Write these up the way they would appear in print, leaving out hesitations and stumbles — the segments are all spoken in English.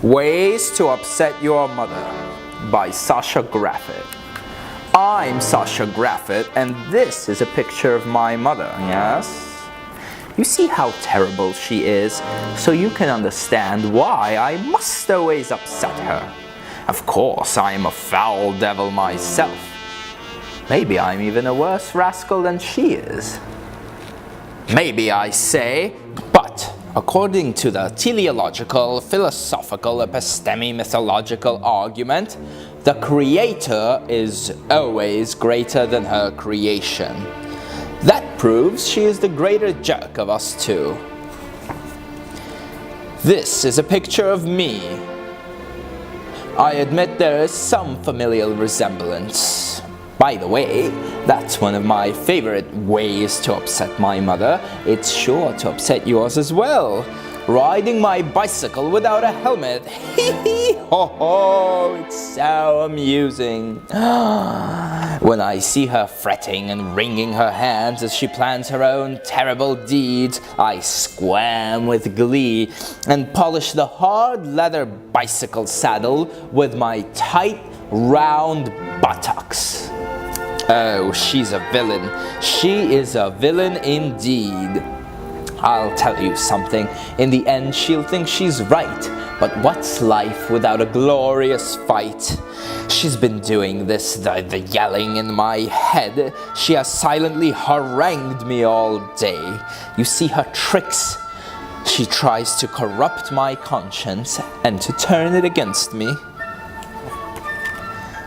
Ways to Upset Your Mother by Sasha Graffitt. I'm Sasha Graffitt, and this is a picture of my mother, yes? You see how terrible she is, so you can understand why I must always upset her. Of course, I am a foul devil myself. Maybe I'm even a worse rascal than she is. Maybe, I say, but according to the teleological, philosophical, episteme-mythological argument, the creator is always greater than her creation. That proves she is the greater jerk of us two. This is a picture of me. I admit there is some familial resemblance. By the way, that's one of my favorite ways to upset my mother. It's sure to upset yours as well. Riding my bicycle without a helmet. Hee hee ho ho, it's so amusing. When I see her fretting and wringing her hands as she plans her own terrible deeds, I squirm with glee and polish the hard leather bicycle saddle with my tight, round buttocks. Oh, she's a villain. She is a villain indeed. I'll tell you something. In the end, she'll think she's right. But what's life without a glorious fight? She's been doing this, the yelling in my head. She has silently harangued me all day. You see her tricks. She tries to corrupt my conscience and to turn it against me.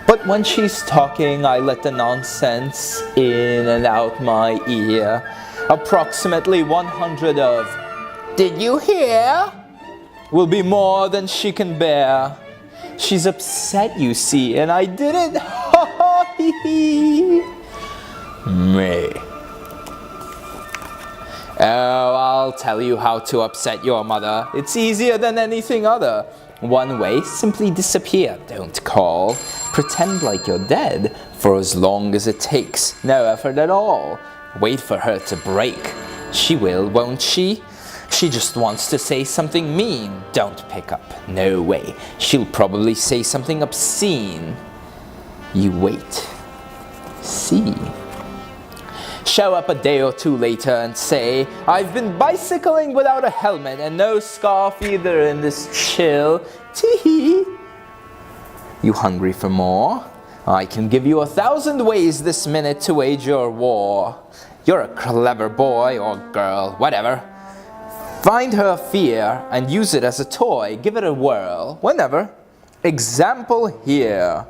But when she's talking, I let the nonsense in and out my ear. Approximately 100 of, "Did you hear?" will be more than she can bear. She's upset, you see, and I didn't. Ha ha hee hee. Me. Oh, I'll tell you how to upset your mother. It's easier than anything other. One way, simply disappear, don't call. Pretend like you're dead for as long as it takes. No effort at all. Wait for her to break. She will, won't she? She just wants to say something mean. Don't pick up. No way. She'll probably say something obscene. You wait. See. Show up a day or two later and say, "I've been bicycling without a helmet and no scarf either in this chill. Tee-hee." You hungry for more? I can give you 1,000 ways this minute to wage your war. You're a clever boy or girl, whatever. Find her fear and use it as a toy. Give it a whirl, whenever. Example here.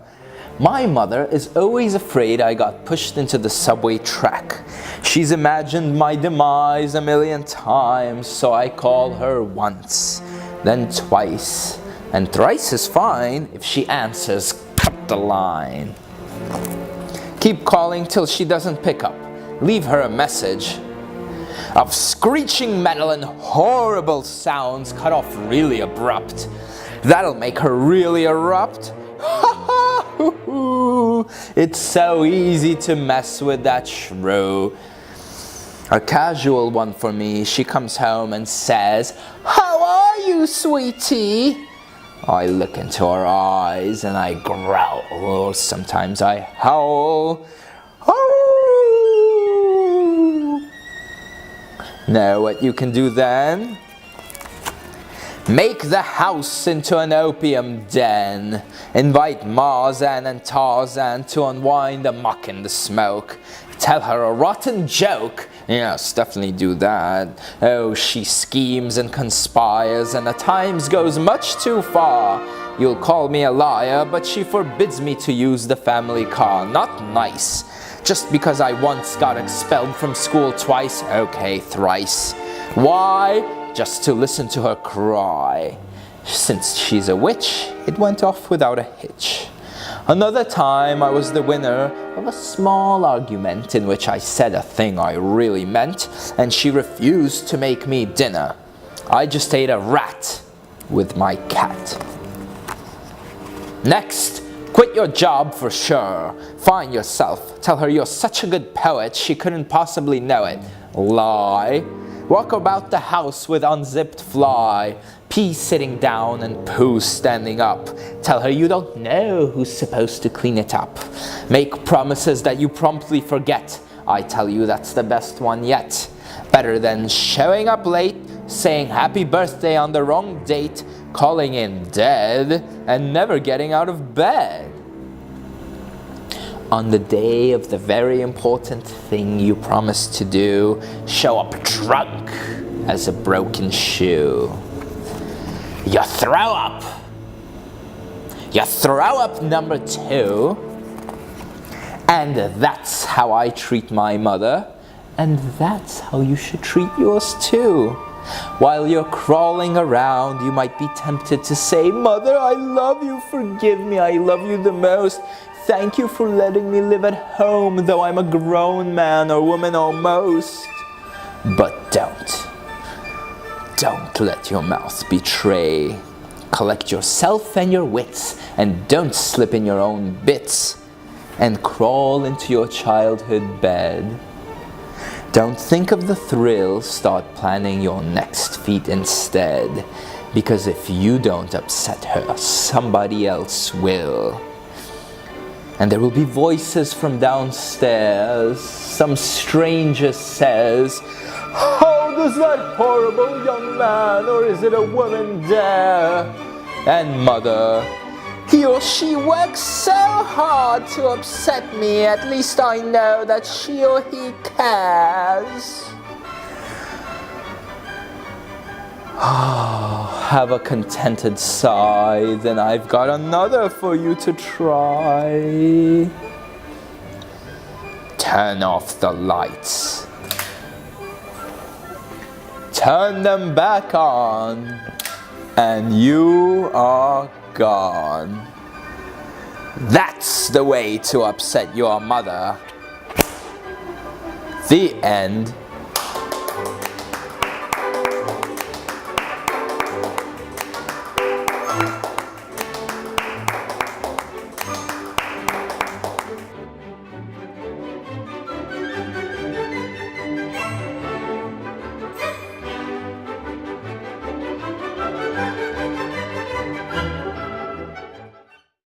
My mother is always afraid I got pushed into the subway track. She's imagined my demise a million times, so I call her once, then twice, and thrice is fine if she answers, "Cut the line." Keep calling till she doesn't pick up. Leave her a message of screeching metal and horrible sounds cut off really abrupt. That'll make her really erupt. Ha ha hoo hoo. It's so easy to mess with that shrew. A casual one for me. She comes home and says, "How are you, sweetie?" I look into her eyes and I growl, or sometimes I howl. Know what you can do then? Make the house into an opium den. Invite Marzan and Tarzan to unwind amok in the smoke. Tell her a rotten joke. Yes, definitely do that. Oh, she schemes and conspires and at times goes much too far. You'll call me a liar, but she forbids me to use the family car. Not nice. Just because I once got expelled from school twice, okay, thrice. Why? Just to listen to her cry. Since she's a witch, it went off without a hitch. Another time I was the winner of a small argument in which I said a thing I really meant, and she refused to make me dinner. I just ate a rat with my cat. Next, quit your job for sure. Find yourself. Tell her you're such a good poet she couldn't possibly know it. Lie. Walk about the house with unzipped fly. pee sitting down and poo standing up. Tell her you don't know who's supposed to clean it up. Make promises that you promptly forget. I tell you that's the best one yet. Better than showing up late, saying happy birthday on the wrong date, calling in dead, and never getting out of bed. On the day of the very important thing you promised to do, show up drunk as a broken shoe. You throw up. You throw up number 2. And that's how I treat my mother. And that's how you should treat yours too. While you're crawling around, you might be tempted to say, Mother, I love you, forgive me, I love you the most. Thank you for letting me live at home, though I'm a grown man or woman almost. But don't. Don't let your mouth betray. Collect yourself and your wits, and don't slip in your own bits, and crawl into your childhood bed. Don't think of the thrill, start planning your next feat instead. Because if you don't upset her, somebody else will. And there will be voices from downstairs. Some stranger says, How does that horrible young man, or is it a woman, dare? And mother, he or she works so hard to upset me, at least I know that she or he cares. Have a contented sigh, then I've got another for you to try. Turn off the lights. Turn them back on, and you are gone. That's the way to upset your mother. The end.